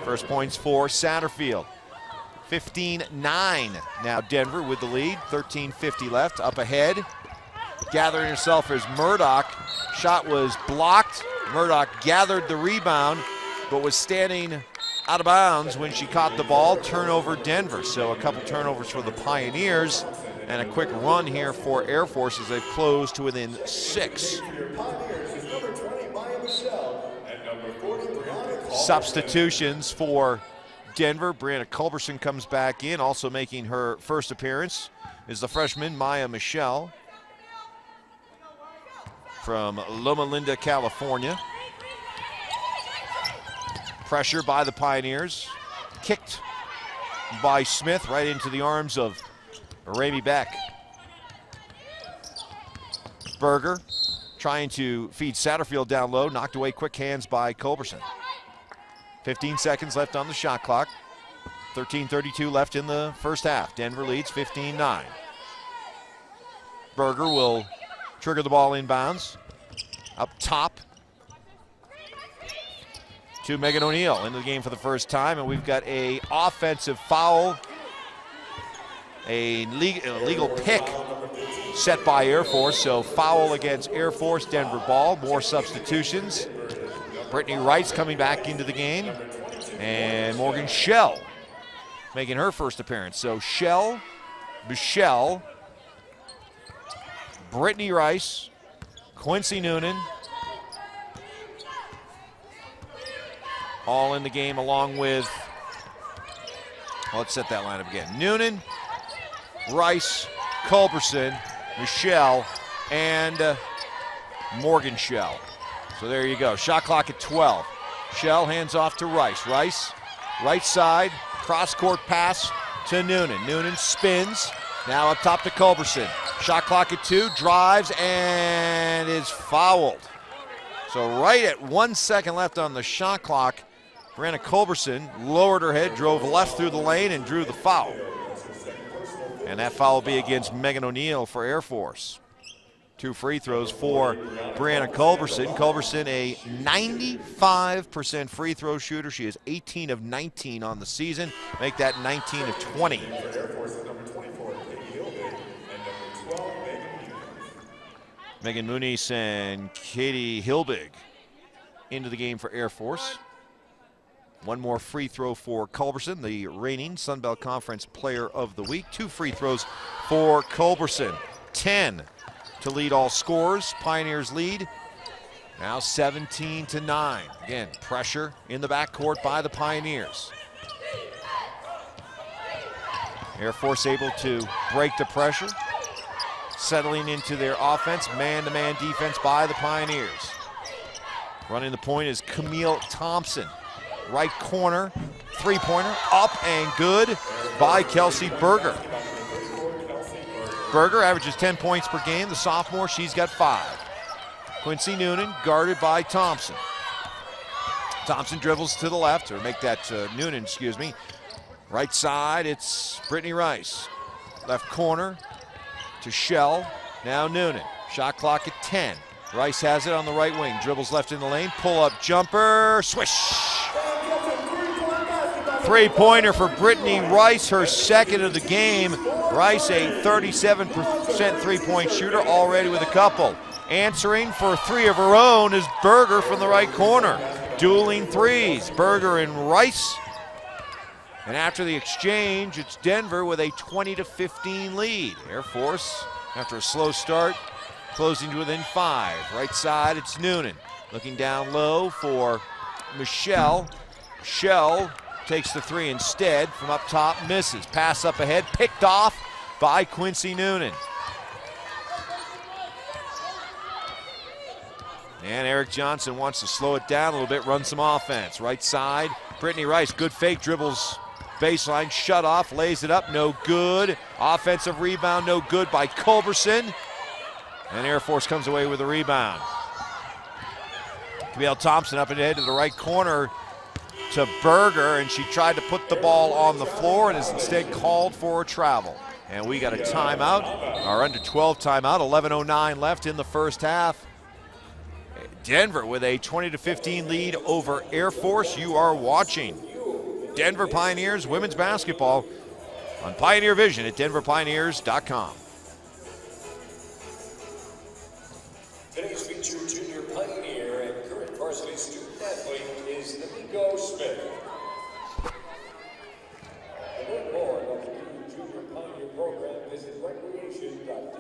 First points for Satterfield. 15-9 now Denver with the lead. 13:50 left, up ahead. Gathering herself as Murdoch. Shot was blocked. Murdoch gathered the rebound, but was standing out of bounds when she caught the ball. Turnover Denver. So a couple turnovers for the Pioneers and a quick run here for Air Force as they've closed to within 6. Substitutions for Denver. Brianna Culberson comes back in. Also making her first appearance is the freshman Maya Michelle from Loma Linda, California. Pressure by the Pioneers. Kicked by Smith right into the arms of Ramey Beck. Berger trying to feed Satterfield down low. Knocked away quick hands by Culberson. 15 seconds left on the shot clock. 13:32 left in the first half. Denver leads 15-9. Berger will trigger the ball inbounds. Up top to Megan O'Neill into the game for the first time, and we've got a offensive foul, a legal pick set by Air Force, so foul against Air Force, Denver ball. More substitutions. Brittany Rice coming back into the game, and Morgan Schell making her first appearance. So Schell, Michelle, Brittany Rice, Quincy Noonan, all in the game along with, well, let's set that lineup again. Noonan, Rice, Culberson, Michelle, and Morgan Schell. So there you go, shot clock at 12. Schell hands off to Rice. Rice, right side, cross-court pass to Noonan. Noonan spins, now up top to Culberson. Shot clock at 2, drives, and is fouled. So right at 1 second left on the shot clock, Brianna Culberson lowered her head, drove left through the lane, and drew the foul. And that foul will be against Megan O'Neill for Air Force. 2 free throws for Brianna Culberson. Culberson, a 95% free throw shooter. She is 18 of 19 on the season. Make that 19 of 20. Megan Muniz and Katie Hilbig into the game for Air Force. 1 more free throw for Culberson, the reigning Sun Belt Conference Player of the Week. 2 free throws for Culberson. 10 to lead all scorers. Pioneers lead now 17-9. Again, pressure in the backcourt by the Pioneers. Air Force able to break the pressure. Settling into their offense, man-to-man defense by the Pioneers. Running the point is Camille Thompson. Right corner, three-pointer, up and good by Kelsey Berger. Berger averages 10 points per game. The sophomore, she's got 5. Quincy Noonan guarded by Thompson. Thompson dribbles to the left, or make that Noonan, excuse me. Right side, it's Brittany Rice. Left corner to Schell, now Noonan. Shot clock at 10. Rice has it on the right wing, dribbles left in the lane, pull-up jumper, swish! Three-pointer for Brittany Rice, her second of the game. Rice, a 37% three-point shooter, already with a couple. Answering for 3 of her own is Berger from the right corner. Dueling threes, Berger and Rice. And after the exchange, it's Denver with a 20-15 lead. Air Force, after a slow start, closing to within 5. Right side, it's Noonan. Looking down low for Michelle. Schell takes the 3 instead. From up top, misses. Pass up ahead, picked off by Quincy Noonan. And Eric Johnson wants to slow it down a little bit, run some offense. Right side, Brittany Rice, good fake, dribbles baseline, shut off, lays it up, no good. Offensive rebound, no good by Culberson. And Air Force comes away with a rebound. Camille Thompson up and ahead to the right corner to Berger, and she tried to put the ball on the floor and is instead called for a travel. And we got a timeout, our under 12 timeout, 11:09 left in the first half. Denver with a 20-15 lead over Air Force. You are watching Denver Pioneers women's basketball on Pioneer Vision at denverpioneers.com. Today's featured junior Pioneer and current varsity student athlete is Nico Smith. To learn more about the new junior Pioneer program, visit recreation.du.edu.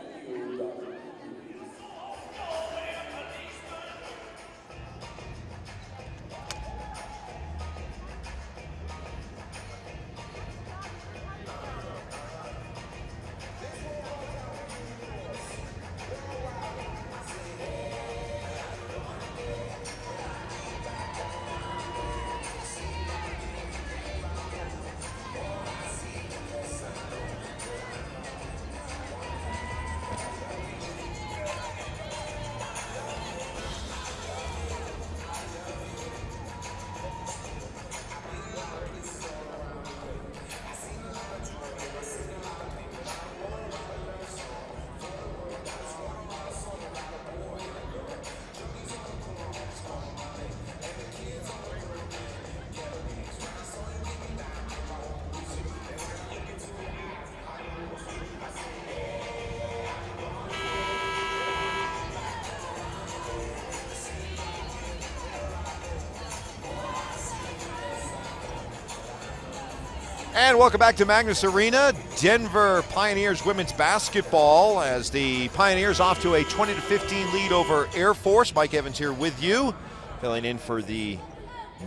And welcome back to Magnus Arena. Denver Pioneers women's basketball as the Pioneers off to a 20-15 lead over Air Force. Mike Evans here with you, filling in for the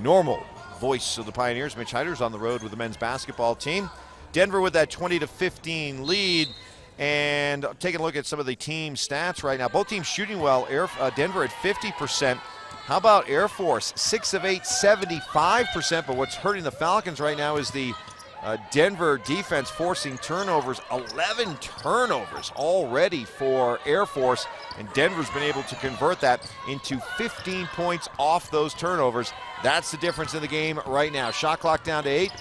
normal voice of the Pioneers. Mitch Heider's on the road with the men's basketball team. Denver with that 20-15 lead. And taking a look at some of the team stats right now. Both teams shooting well. Denver at 50%. How about Air Force? 6 of 8, 75%. But what's hurting the Falcons right now is the Denver defense forcing turnovers. 11 turnovers already for Air Force, and Denver's been able to convert that into 15 points off those turnovers. That's the difference in the game right now. Shot clock down to 8.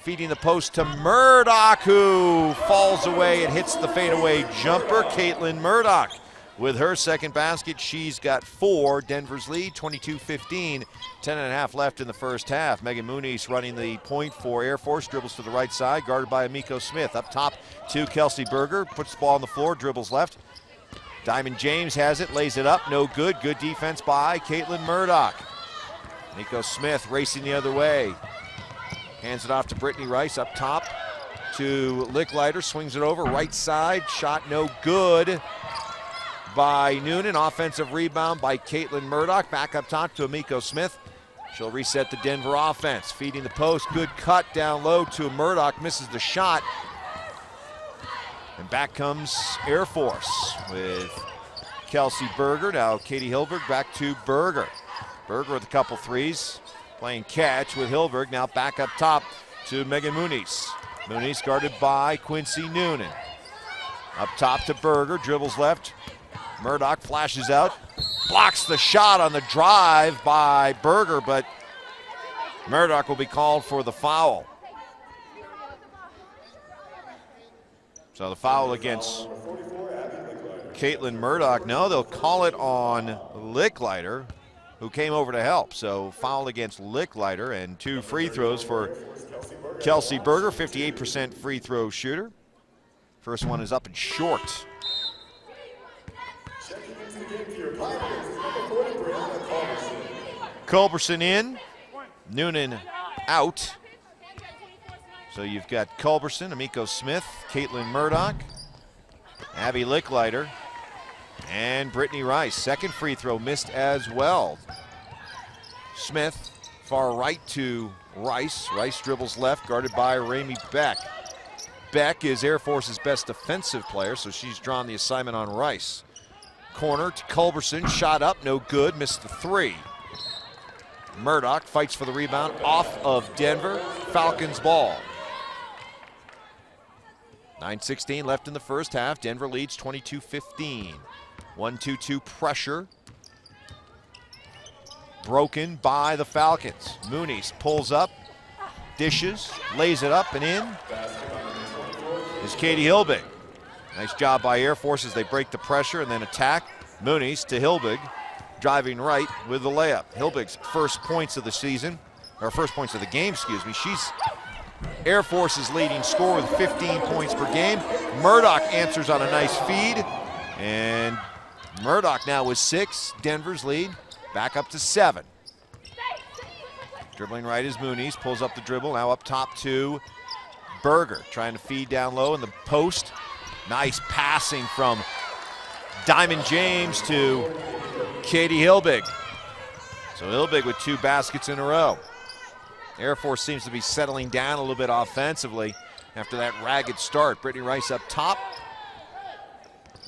Feeding the post to Murdoch, who falls away and hits the fadeaway jumper. Caitlin Murdoch with her second basket. She's got 4. Denver's lead, 22-15. 10.5 left in the first half. Megan Muniz running the point for Air Force. Dribbles to the right side, guarded by Amiko Smith. Up top to Kelsey Berger. Puts the ball on the floor, dribbles left. Diamond James has it, lays it up. No good. Good defense by Caitlin Murdoch. Amiko Smith racing the other way. Hands it off to Brittany Rice up top to Licklider. Swings it over, right side. Shot no good by Noonan. Offensive rebound by Caitlin Murdoch. Back up top to Amiko Smith. She'll reset the Denver offense. Feeding the post. Good cut down low to Murdoch. Misses the shot. And back comes Air Force with Kelsey Berger. Now Katie Hilberg back to Berger. Berger with a couple threes. Playing catch with Hilberg. Now back up top to Megan Muniz. Muniz guarded by Quincy Noonan. Up top to Berger. Dribbles left. Murdoch flashes out, blocks the shot on the drive by Berger, but Murdoch will be called for the foul. So the foul against Caitlin Murdoch. No, they'll call it on Licklider, who came over to help. So foul against Licklider, and 2 free throws for Kelsey Berger, 58% free throw shooter. First one is up and short. Culberson in, Noonan out. So you've got Culberson, Amiko Smith, Caitlin Murdoch, Abby Licklider, and Brittany Rice. Second free throw missed as well. Smith, far right to Rice. Rice dribbles left, guarded by Ramey Beck. Beck is Air Force's best defensive player, so she's drawn the assignment on Rice. Corner to Culberson, shot up, no good, missed the 3. Murdoch fights for the rebound off of Denver. Falcons ball. 9:16 left in the first half. Denver leads 22-15. 1-2-2 pressure. Broken by the Falcons. Muniz pulls up, dishes, lays it up and in. Is Katie Hilbig. Nice job by Air Force as they break the pressure and then attack. Muniz to Hilbig. driving right with the layup. Hilbig's first points of the season, or first points of the game, excuse me. She's Air Force's leading scorer with 15 points per game. Murdoch answers on a nice feed, and Murdoch now with 6. Denver's lead back up to 7. Dribbling right is Muniz, pulls up the dribble, now up top to Berger, trying to feed down low in the post. Nice passing from Diamond James to Katie Hilbig. So Hilbig with 2 baskets in a row. Air Force seems to be settling down a little bit offensively after that ragged start. Brittany Rice up top.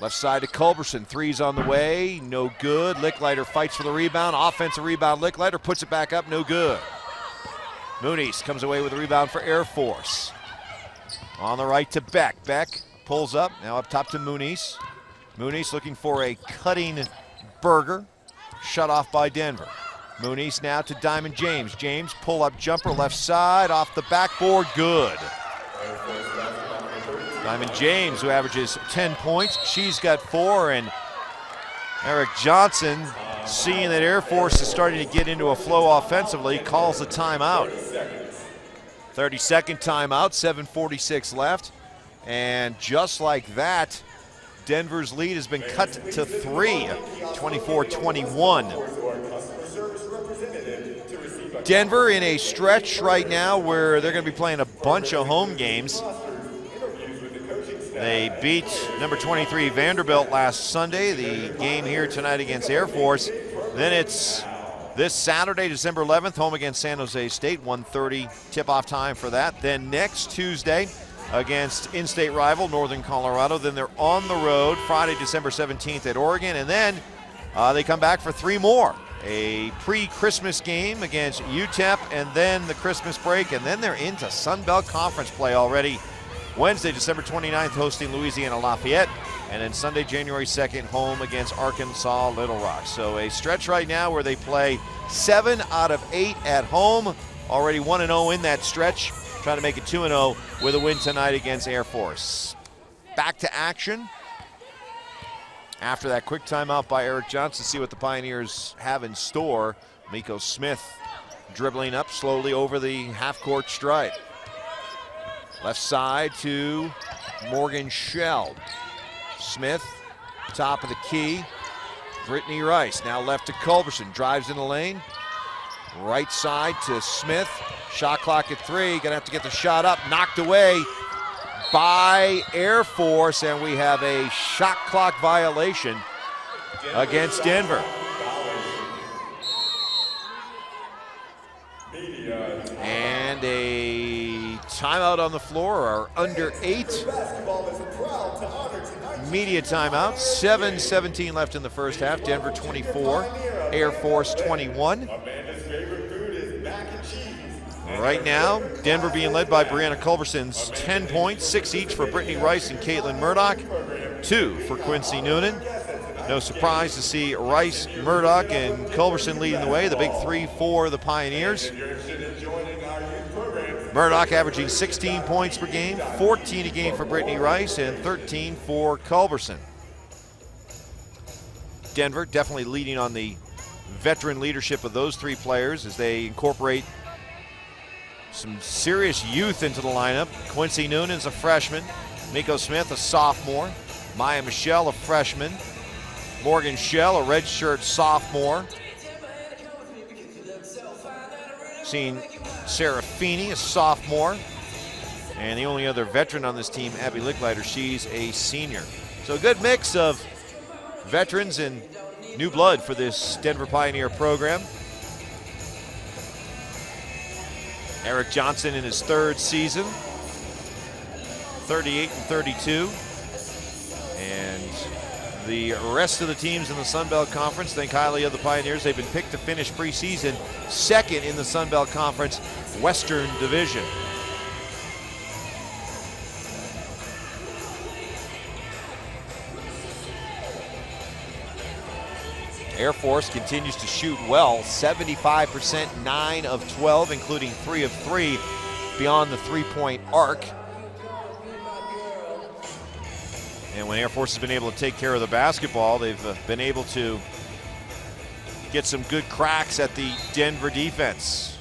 Left side to Culberson, 3's on the way, no good. Licklider fights for the rebound, offensive rebound. Licklider puts it back up, no good. Muniz comes away with a rebound for Air Force. On the right to Beck. Beck pulls up, now up top to Muniz. Muniz looking for a cutting Berger, shut off by Denver. Muniz now to Diamond James. James pull up jumper left side off the backboard, good. Diamond James, who averages 10 points, she's got 4, and Eric Johnson, seeing that Air Force is starting to get into a flow offensively, calls a timeout. 32nd timeout, 7:46 left, and just like that, Denver's lead has been cut to 3, 24-21. Denver in a stretch right now where they're going to be playing a bunch of home games. They beat number 23 Vanderbilt last Sunday, the game here tonight against Air Force. Then it's this Saturday, December 11th, home against San Jose State, 1:30 tip-off time for that. Then next Tuesday against in-state rival Northern Colorado. Then they're on the road Friday, December 17th at Oregon, and then they come back for 3 more. A pre-Christmas game against UTEP, and then the Christmas break, and then they're into Sun Belt Conference play already. Wednesday, December 29th, hosting Louisiana Lafayette, and then Sunday, January 2nd, home against Arkansas Little Rock. So a stretch right now where they play 7 out of 8 at home, already 1-0 in that stretch, trying to make it 2-0 with a win tonight against Air Force. Back to action after that quick timeout by Eric Johnson. See what the Pioneers have in store. Miko Smith dribbling up slowly over the half-court stripe. Left side to Morgan Shell. Smith, top of the key. Brittany Rice, now left to Culberson, drives in the lane. Right side to Smith. Shot clock at 3, gonna have to get the shot up, knocked away by Air Force, and we have a shot clock violation against Denver. And a timeout on the floor, our under 8 media timeout. 7:17 left in the first half. Denver 24, Air Force 21. Right now, Denver being led by Brianna Culberson's 10 points, 6 each for Brittany Rice and Caitlin Murdoch, 2 for Quincy Noonan. No surprise to see Rice, Murdoch, and Culberson leading the way, the big 3 for the Pioneers. Murdoch averaging 16 points per game, 14 a game for Brittany Rice, and 13 for Culberson. Denver definitely leading on the veteran leadership of those 3 players as they incorporate some serious youth into the lineup. Quincy Noonan's a freshman, Miko Smith a sophomore, Maya Michelle a freshman, Morgan Shell a redshirt sophomore. Seeing Sarah Feeney, a sophomore, and the only other veteran on this team, Abby Licklider, she's a senior. So a good mix of veterans and new blood for this Denver Pioneer program. Eric Johnson in his 3rd season, 38-32. And the rest of the teams in the Sun Belt Conference think highly of the Pioneers. They've been picked to finish preseason 2nd in the Sun Belt Conference Western Division. Air Force continues to shoot well, 75%, 9 of 12, including 3 of 3 beyond the 3-point arc. And when Air Force has been able to take care of the basketball, they've been able to get some good cracks at the Denver defense.